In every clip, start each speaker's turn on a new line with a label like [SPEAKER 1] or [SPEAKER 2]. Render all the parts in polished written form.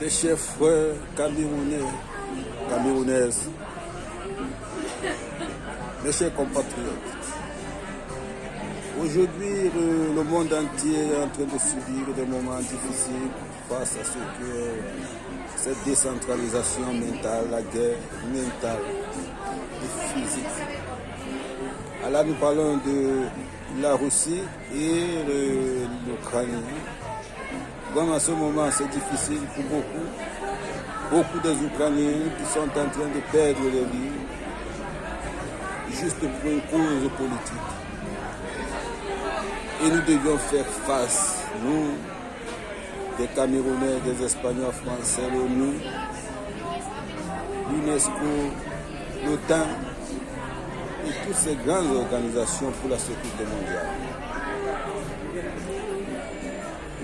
[SPEAKER 1] des chers frères camerounais, camerounaises, mes chers compatriotes. Aujourd'hui, le monde entier est en train de subir des moments difficiles face à ce que cette décentralisation mentale, la guerre mentale et physique. Alors nous parlons de la Russie et l'Ukraine. Vraiment, à ce moment, c'est difficile pour beaucoup des Ukrainiens qui sont en train de perdre leur vie juste pour une cause politique. Et nous devions faire face, nous, des Camerounais, des Espagnols, Français, l'ONU, l'UNESCO, l'OTAN et toutes ces grandes organisations pour la sécurité mondiale.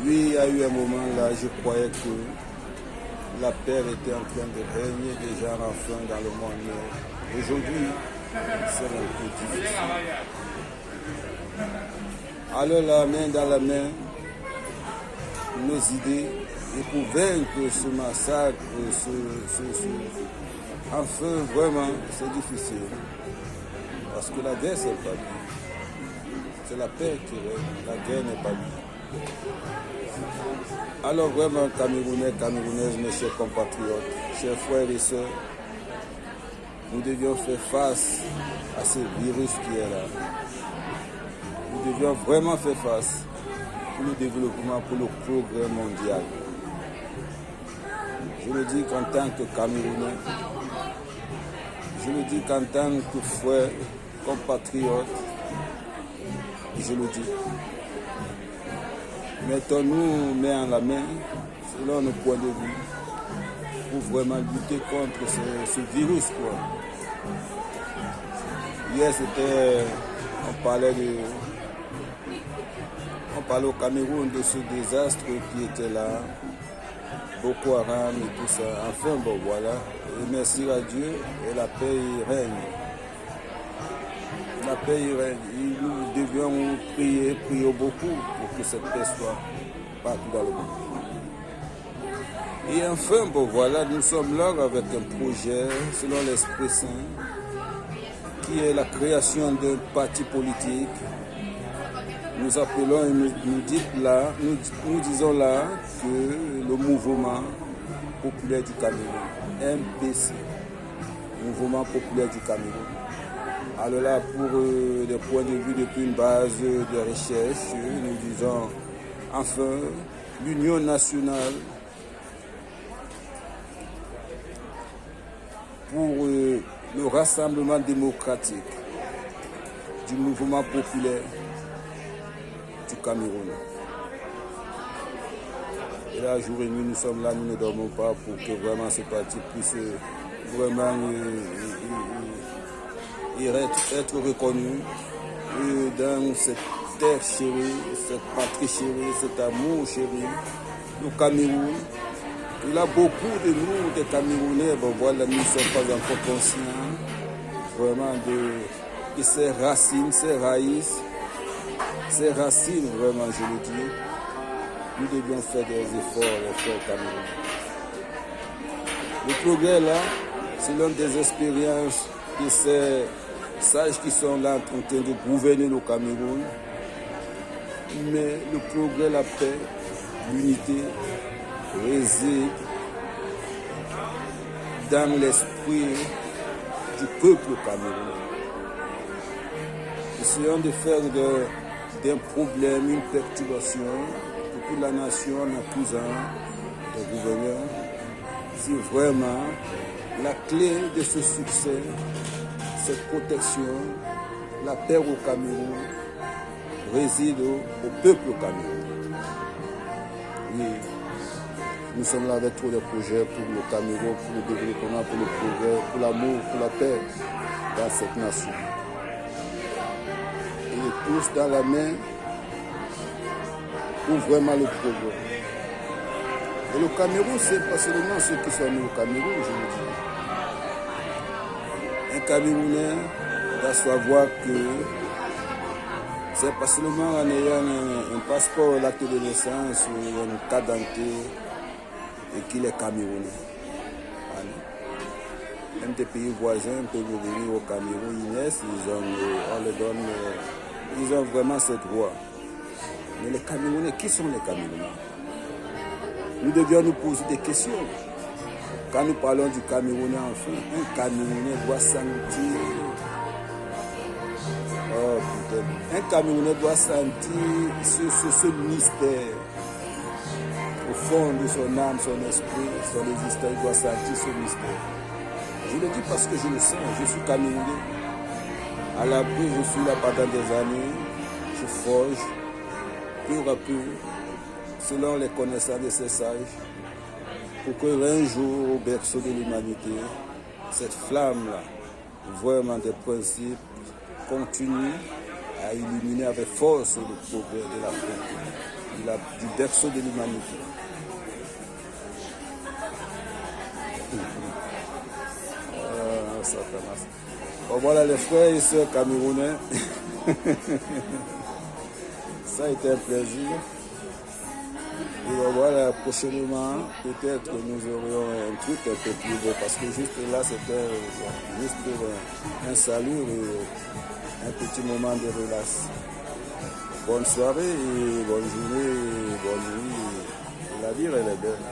[SPEAKER 1] Oui, il y a eu un moment là, je croyais que la paix était en train de régner déjà enfin dans le monde. Mais aujourd'hui, c'est un peu difficile. Alors la main dans la main, nos idées, et pour vaincre ce massacre, enfin vraiment c'est difficile. Parce que la guerre c'est pas bien. C'est la paix qui règne, la guerre n'est pas bien. Alors vraiment Camerounais, Camerounaises, mes chers compatriotes, chers frères et sœurs, nous devions faire face à ce virus qui est là. Nous devions vraiment faire face pour le développement, pour le progrès mondial. Je le dis qu'en tant que Camerounais, je le dis qu'en tant que frère, compatriote, je le dis. Mettons-nous main en la main, selon nos points de vue, pour vraiment lutter contre ce virus, quoi. Hier, on parlait au Cameroun de ce désastre qui était là, Boko Haram et tout ça. Enfin, bon, voilà. Et merci à Dieu, et la paix y règne. La paix y règne. Et nous devions prier beaucoup pour que cette paix soit partout dans le monde. Et enfin, bon, voilà, nous sommes là avec un projet, selon l'Esprit Saint, qui est la création d'un parti politique. Nous appelons et nous disons là que le mouvement populaire du Cameroun, MPC, mouvement populaire du Cameroun. Alors là, pour des points de vue depuis une base de recherche, nous disons enfin l'Union nationale pour le rassemblement démocratique du mouvement populaire du Cameroun. Et là, jour et nuit, nous sommes là, nous ne dormons pas pour que vraiment ce parti puisse vraiment être reconnu dans cette terre chérie, cette patrie chérie, cet amour chéri, le Cameroun. Il y a beaucoup de nous, des Camerounais, bon voilà, nous ne sommes pas encore conscients vraiment de ces racines, ces raïces, ces racines, vraiment, je le dis, nous devions faire des efforts, les frères Camerounais. Le progrès là, c'est l'une des expériences de ces sages qui sont là en train de gouverner le Cameroun. Mais le progrès, la paix, l'unité réside dans l'esprit du peuple camerounais. Essayons de faire d'un problème une perturbation pour toute la nation en accusant les gouverneurs. Si vraiment la clé de ce succès, cette protection, la paix au Cameroun, réside au peuple camerounais. Oui, nous sommes là avec tous les projets pour le Cameroun, pour le développement, pour le progrès, pour l'amour, pour la paix dans cette nation. Et tous dans la main pour vraiment le progrès. Et le Cameroun, c'est pas seulement ceux qui sont nés au Cameroun, je le dis. Un Camerounais doit savoir que c'est pas seulement en ayant un passeport, l'acte de naissance ou une carte d'identité et qu'il est Camerounais. Voilà. Même des pays voisins peuvent venir au Cameroun, on les donne, ils ont vraiment ce droit. Mais les Camerounais, qui sont les Camerounais? Nous devions nous poser des questions. Quand nous parlons du Camerounais, enfin, un Camerounais doit sentir... Oh putain. Un Camerounais doit sentir ce mystère. Au fond de son âme, son esprit, son existence, il doit sentir ce mystère. Je le dis parce que je le sens, je suis Camerounais. À l'abri, je suis là pendant des années, je forge, peu à peu, selon les connaissances de ces sages, pour qu'un jour, au berceau de l'humanité, cette flamme-là, vraiment des principes, continue à illuminer avec force le progrès de l'Afrique, du berceau de l'humanité. Bon, voilà les frères et sœurs camerounais. Ça a été un plaisir. Et voilà, prochainement, peut-être que nous aurions un truc un peu plus beau, parce que juste là, c'était juste un salut et un petit moment de relax. Bonne soirée et bonne journée et bonne nuit. La vie, elle est belle.